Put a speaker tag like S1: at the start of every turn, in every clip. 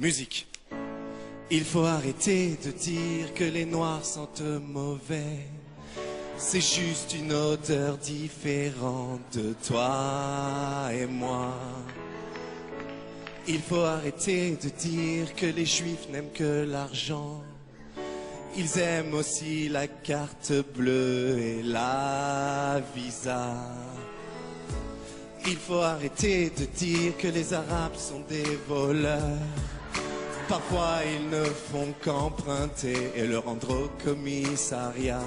S1: Musique. Il faut arrêter de dire que les noirs sentent mauvais. C'est juste une odeur différente de toi et moi. Il faut arrêter de dire que les juifs n'aiment que l'argent. Ils aiment aussi la carte bleue et la visa. Il faut arrêter de dire que les arabes sont des voleurs. Parfois ils ne font qu'emprunter et le rendre au commissariat.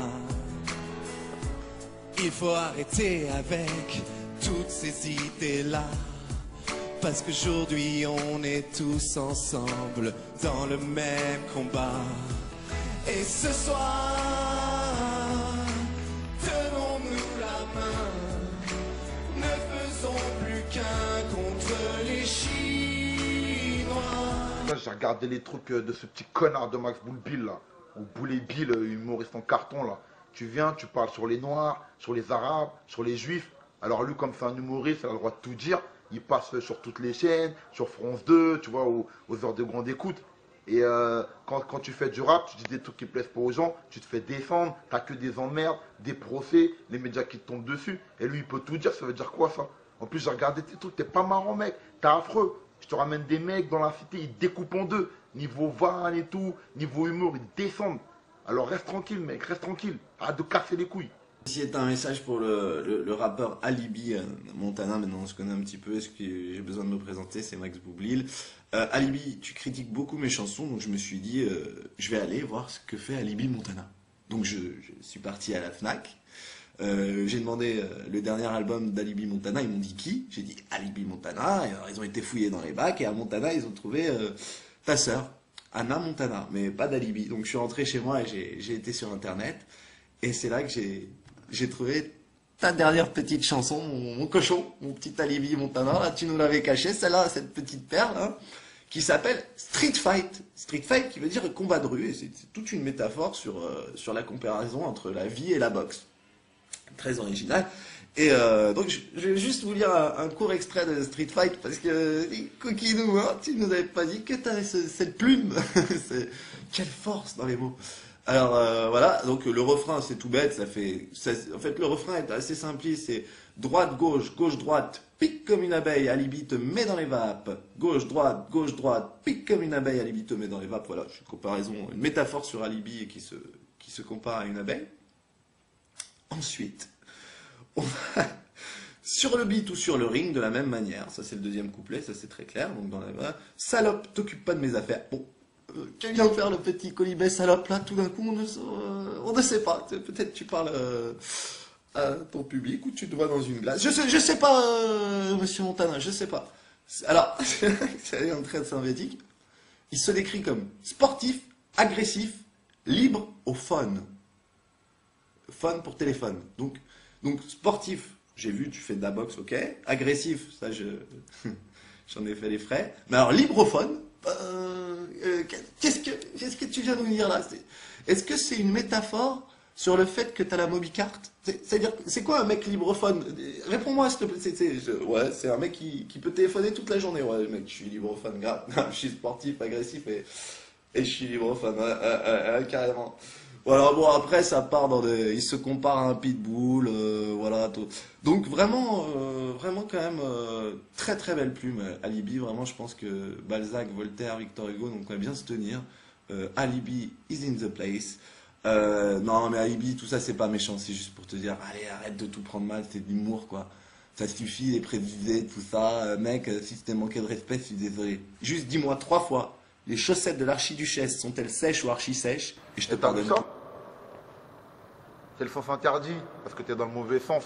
S1: Il faut arrêter avec toutes ces idées-là. Parce qu'aujourd'hui on est tous ensemble dans le même combat. Et ce soir, tenons-nous la main. Ne faisons plus qu'un contre les Chinois.
S2: J'ai regardé les trucs de ce petit connard de Max Boulbil là, ou Boulay Bill, humoriste en carton là. Tu viens, tu parles sur les Noirs, sur les Arabes, sur les Juifs. Alors lui, comme c'est un humoriste, il a le droit de tout dire. Il passe sur toutes les chaînes, sur France 2, tu vois, aux heures de grande écoute. Et quand tu fais du rap, tu dis des trucs qui plaisent pas aux gens, tu te fais défendre, t'as que des emmerdes, des procès, les médias qui te tombent dessus. Et lui, il peut tout dire, ça veut dire quoi ça? En plus, j'ai regardé tes trucs, t'es pas marrant mec, t'es affreux. Je te ramène des mecs dans la cité, ils découpent en deux. Niveau vanne et tout, niveau humour, ils descendent. Alors reste tranquille mec, reste tranquille. Arrête de casser les couilles.
S3: Si c'est un message pour le rappeur Alibi Montana, maintenant on se connaît un petit peu, est-ce que j'ai besoin de me présenter, c'est Max Boublil. Alibi, tu critiques beaucoup mes chansons, donc je me suis dit, je vais aller voir ce que fait Alibi Montana. Donc je suis parti à la FNAC, j'ai demandé le dernier album d'Alibi Montana, ils m'ont dit qui? J'ai dit Alibi Montana, et alors ils ont été fouillés dans les bacs, et à Montana ils ont trouvé ta sœur, Anna Montana, mais pas d'Alibi. Donc je suis rentré chez moi et j'ai été sur internet, et c'est là que j'ai trouvé ta dernière petite chanson, mon cochon, mon petit Alibi Montana, là tu nous l'avais caché, celle-là, cette petite perle, hein, qui s'appelle Street Fight. Street Fight qui veut dire combat de rue, et c'est toute une métaphore sur la comparaison entre la vie et la boxe. Très original. Et donc je vais juste vous lire un court extrait de Street Fight, parce que, coquinou, hein, tu nous avais pas dit que tu avais cette plume. Quelle force dans les mots. Alors voilà, donc le refrain c'est tout bête, en fait le refrain est assez simpliste, c'est droite, gauche, gauche, droite, pique comme une abeille, Alibi te met dans les vapes, gauche, droite, pique comme une abeille, Alibi te met dans les vapes, voilà, c'est une comparaison, une métaphore sur Alibi qui se compare à une abeille. Ensuite, on va sur le beat ou sur le ring de la même manière, ça c'est le deuxième couplet, ça c'est très clair, donc dans la salope, t'occupe pas de mes affaires, bon. Qui vient de faire le petit colibet salope là, tout d'un coup on ne sait pas, peut-être tu parles à ton public ou tu te vois dans une glace, je sais pas monsieur Montana, je sais pas. Alors, c'est un trait synthétique, il se décrit comme sportif, agressif, libre au fun. Fun pour téléphone, donc sportif, j'ai vu tu fais de la boxe, ok, agressif, ça j'en ai fait les frais, mais alors libre au fun, qu'est-ce que tu viens de nous dire là? Est-ce que c'est une métaphore sur le fait que tu as la mobicart? C'est-à-dire, c'est quoi un mec librophone? Réponds-moi s'il te plaît. Ouais, c'est un mec qui peut téléphoner toute la journée. Ouais, mec, je suis librophone, grave. Je suis sportif, agressif et je suis librophone, carrément. Voilà, bon après ça part dans il se compare à un pitbull, voilà. Tout. Donc vraiment quand même très très belle plume, Alibi. Vraiment, je pense que Balzac, Voltaire, Victor Hugo, donc on va bien se tenir. Alibi is in the place. Non mais Alibi, tout ça c'est pas méchant, c'est juste pour te dire, allez arrête de tout prendre mal, c'est de l'humour quoi. Ça suffit les préjugés, tout ça, mec. Si c'était manqué de respect, je suis désolé. Juste dis-moi 3 fois. Les chaussettes de l'archiduchesse sont-elles sèches ou archi-sèches? Et je te pardonne.
S2: C'est le sens interdit, parce que t'es dans le mauvais sens.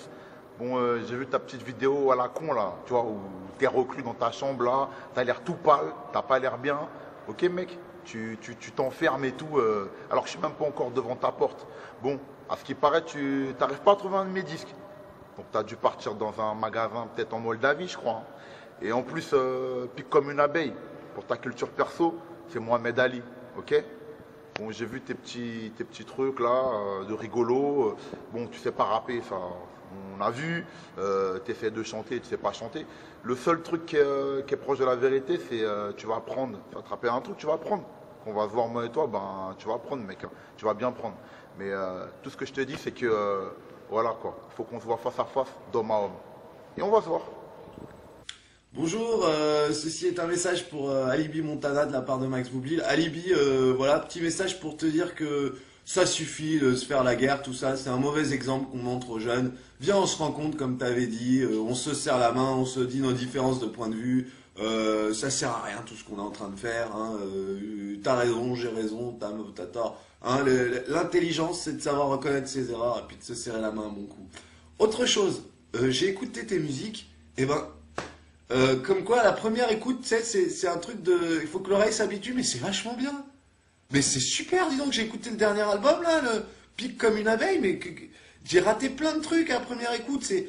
S2: Bon, j'ai vu ta petite vidéo à la con là, tu vois, où t'es reclus dans ta chambre là, t'as l'air tout pâle, t'as pas l'air bien. Ok mec, tu t'enfermes et tout, alors que je suis même pas encore devant ta porte. Bon, à ce qui paraît, tu t'arrives pas à trouver un de mes disques. Donc t'as dû partir dans un magasin peut-être en Moldavie, je crois. Hein. Et en plus, pique comme une abeille. Pour ta culture perso, c'est Mohamed Ali, ok? Bon, j'ai vu tes petits trucs là, de rigolo. Bon, tu sais pas rapper, ça, On a vu, tu essaies de chanter, tu sais pas chanter. Le seul truc qui est proche de la vérité, c'est tu vas apprendre. Tu vas attraper un truc, tu vas apprendre. Quand on va se voir moi et toi, ben, tu vas apprendre, mec. Hein. Tu vas bien prendre. Mais tout ce que je te dis, c'est que, voilà quoi, il faut qu'on se voit face à face, d'homme à homme. Et on va se voir.
S3: Bonjour, ceci est un message pour Alibi Montana de la part de Max Boublil. Alibi, voilà, petit message pour te dire que ça suffit de se faire la guerre, tout ça, c'est un mauvais exemple qu'on montre aux jeunes. Viens, on se rencontre comme t'avais dit, on se serre la main, on se dit nos différences de point de vue. Ça sert à rien tout ce qu'on est en train de faire. Hein, t'as raison, j'ai raison, t'as tort. Hein, l'intelligence, c'est de savoir reconnaître ses erreurs et puis de se serrer la main un bon coup. Autre chose, j'ai écouté tes musiques, et ben, comme quoi la première écoute, tu sais, c'est un truc de, il faut que l'oreille s'habitue, mais c'est vachement bien. Mais c'est super, dis donc, j'ai écouté le dernier album là, le Pique comme une abeille, mais j'ai raté plein de trucs à la première écoute. C'est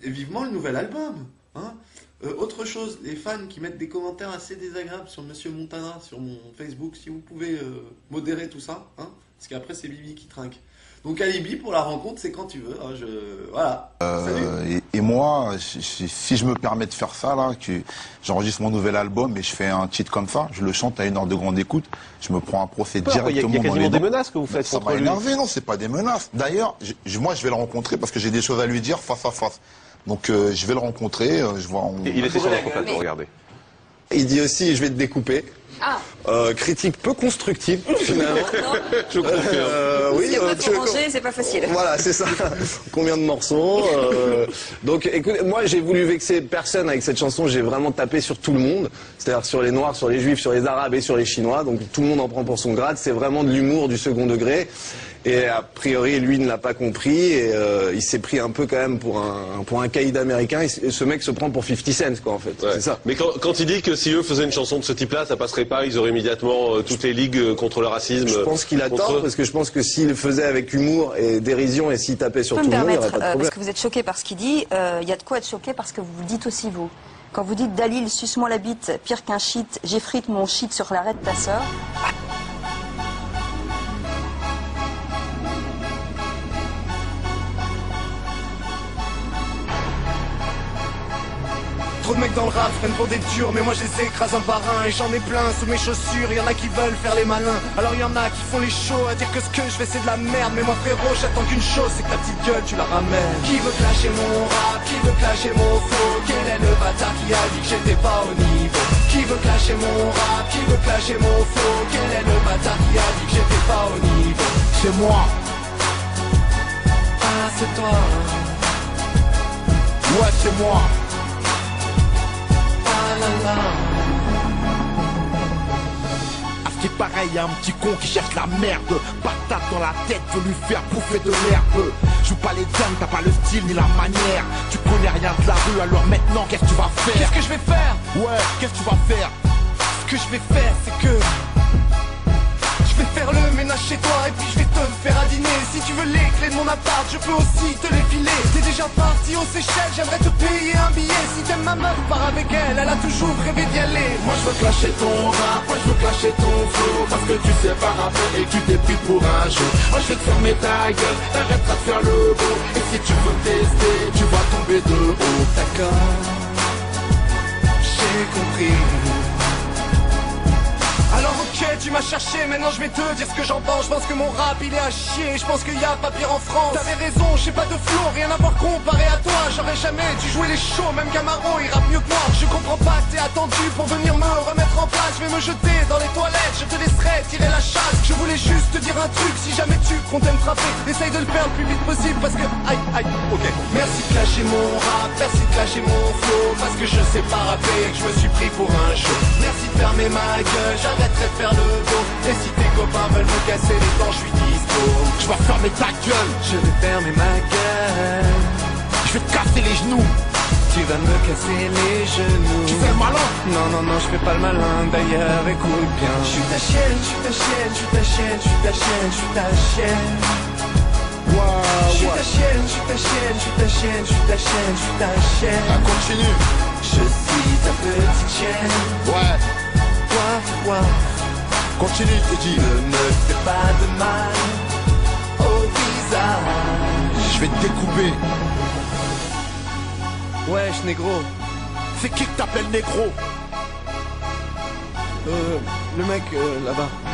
S3: vivement le nouvel album. Hein. Autre chose, les fans qui mettent des commentaires assez désagréables sur Monsieur Montana, sur mon Facebook, si vous pouvez modérer tout ça, hein, parce qu'après c'est Bibi qui trinque. Donc Alibi pour la rencontre, c'est quand tu veux. Hein, voilà. Salut.
S2: Et moi, si je me permets de faire ça, là, que j'enregistre mon nouvel album et je fais un titre comme ça, je le chante à 1 heure de grande écoute, je me prends un procès directement.
S4: Il y a quasiment des menaces que vous faites
S2: contre lui. Ça m'a énervé, non, c'est pas des menaces. D'ailleurs, moi je vais le rencontrer parce que j'ai des choses à lui dire face à face. Donc je vais le rencontrer, je vois...
S4: Il était sur la complètement, regardez.
S5: Il dit aussi, je vais te découper.
S6: Ah.
S5: Critique peu constructive, finalement.
S4: Je confirme.
S6: Oui, pas ranger, c'est pas facile.
S5: Voilà, c'est ça. Combien de morceaux Donc, écoute, moi, j'ai voulu vexer personne avec cette chanson. J'ai vraiment tapé sur tout le monde. C'est-à-dire sur les Noirs, sur les Juifs, sur les Arabes et sur les Chinois. Donc, tout le monde en prend pour son grade. C'est vraiment de l'humour du second degré. Et a priori, lui ne l'a pas compris. Et il s'est pris un peu quand même pour un caïd américain. Et ce mec se prend pour 50 Cent, quoi, en fait.
S4: Ouais.
S5: C'est ça.
S4: Mais quand il dit que si eux faisaient une chanson de ce type-là, ça passerait pas, ils auraient immédiatement toutes les ligues contre le racisme.
S5: Je pense qu'il a tort, parce que je pense que s'il le faisait avec humour et dérision et s'il tapait sur tout le monde, il n'y aurait pas de problème.
S6: Parce que vous êtes choqué par ce qu'il dit, il y a de quoi être choqué parce que vous le dites aussi vous. Quand vous dites Dalil, suce-moi la bite, pire qu'un shit, j'effrite mon shit sur l'arrêt de ta sœur.
S1: Trop de mecs dans le rap prennent pour des durs, mais moi je les écrase un par un. Et j'en ai plein sous mes chaussures, y'en a qui veulent faire les malins. Alors y'en a qui font les shows à dire que ce que je fais c'est de la merde. Mais moi frérot, j'attends qu'une chose, c'est que ta petite gueule tu la ramènes. Qui veut clasher mon rap, qui veut clasher mon flow? Quel est le bâtard qui a dit que j'étais pas au niveau? Qui veut clasher mon rap, qui veut clasher mon flow? Quel est le bâtard qui a dit que j'étais pas au niveau? C'est moi. Ah c'est toi. Ouais c'est moi. À ce qui est pareil, y'a un petit con qui cherche la merde. Patate dans la tête, veut lui faire bouffer de l'herbe. Joue pas les dames, t'as pas le style ni la manière. Tu connais rien de la rue, alors maintenant qu'est-ce que tu vas faire? Qu'est-ce que je vais faire? Ouais, qu'est-ce que tu vas faire? Ce que je vais faire, c'est que je vais faire le ménage chez toi et puis je vais te faire à dîner. Si tu veux les clés de mon appart, je peux aussi te les filer. T'es déjà parti aux Seychelles, j'aimerais te payer un billet. Si t'aimes ma meuf, pars avec elle, elle a toujours rêvé d'y aller. Moi je veux clasher ton rap, moi je veux clasher ton flow. Parce que tu sais pas rapper et tu t'es pris pour un jeu. Moi je vais te fermer ta gueule, t'arrêteras de faire le beau. Et si tu veux tester, tu vas tomber de haut. D'accord, j'ai compris. Alors ok, tu m'as cherché, maintenant je vais te dire ce que j'en pense. Je pense que mon rap il est à chier, je pense qu'il y a pas pire en France. T'avais raison, j'ai pas de flow, rien à voir comparé à toi. J'aurais jamais dû jouer les shows, même Camaro il rappe mieux que moi. Je comprends pas que t'es attendu pour venir me remettre en place. Je vais me jeter dans les toilettes, je te laisserai tirer la chasse. Je voulais juste te dire un truc, si jamais tu comptais me frapper, essaye de le faire le plus vite possible parce que aïe aïe, ok. Merci de clasher mon rap, merci de clasher mon flow. Parce que je sais pas rapper et que je me suis pris pour un jeu. Merci de fermer ma gueule, j'arrêterai de faire le dos. Et si tes copains veulent me casser les dents, je suis dispo. Je vais fermer ta gueule, je vais fermer ma gueule. Je vais te casser les genoux. Tu vas me casser les genoux. Tu fais le malin? Non, non, non, je fais pas le malin. D'ailleurs, écoute bien. Je suis ta chienne, je suis ta chienne, je suis ta chienne, je suis ta chienne, je suis ta chienne. Je suis ta chienne, je suis ta chienne, je suis ta chienne, je suis ta chienne, je suis ta chienne. Ah, continue. Je suis ta petite chienne. Ouais. Continue, t'es dit. Ne me fais pas de mal au visage. Je vais
S7: te découper.
S1: Wesh, négro.
S7: C'est qui que t'appelles négro?
S1: Le mec là-bas.